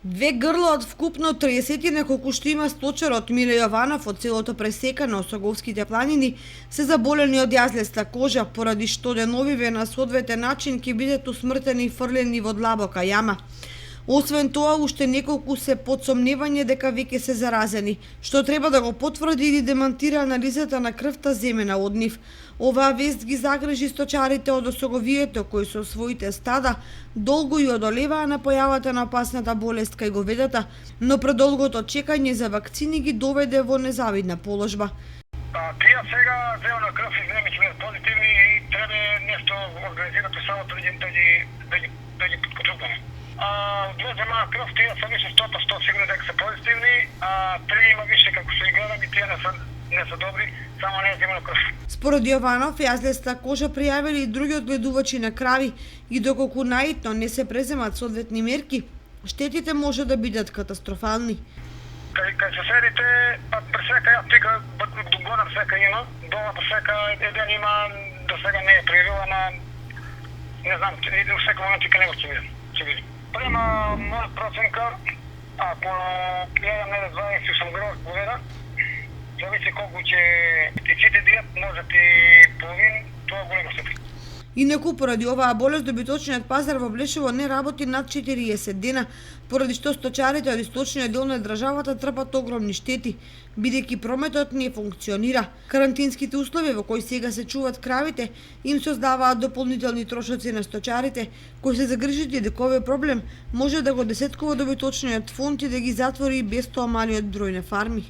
Две грла од вкупно 30 неколку што има сточарот Миле Јованов од селото Пресекано со Говските планини се заболени од јазлеста кожа, поради што деновиве на соодветен начин ќе бидат усмртени и фрлени во длабока јама. Освен тоа, уште неколку се под сомневање дека веќе се заразени, што треба да го потврди или демантира анализата на крвта земена од нив. Оваа вест ги загрижи сточарите од Осоговието, кои со своите стада долго и одолеваа на појавата на опасната болест кај говедата, но предолгото чекање за вакцини ги доведе во незавидна положба. Тие сега земена крв излеми ќе бидат позитивни и треба нешто организирати само да ги подчупаме. Две земена крв, тие се више 100% сигурни дека се позитивни, три има више како се гледам и тие не се добри, само не е земена крв. Според Јованов, јазлеста кожа пријавили и други одгледувачи на крави и доколку наитно не се преземат соодветни мерки, штетите може да бидат катастрофални. Кај соседите, пресека ја тика года пресека има, дома пресека еден има, до сега не е природна, не знам, во секој момент тика него ќе види. Према моја проценка, ако јадам неде 28 грам говеда, зависи колку ќе птиците дијат, може и половин, тоа големо се. Инаку, поради оваа болест, добиточниот пазар во Блешево не работи над 40 дена, поради што сточарите од источниот дел на државата трпат огромни штети, бидејќи прометот не функционира. Карантинските услови во кои сега се чуват кравите им создаваат дополнителни трошоци на сточарите, кои се загрижити дека овој проблем може да го десеткува добиточниот фонд и да ги затвори без тоа малиот број на фарми.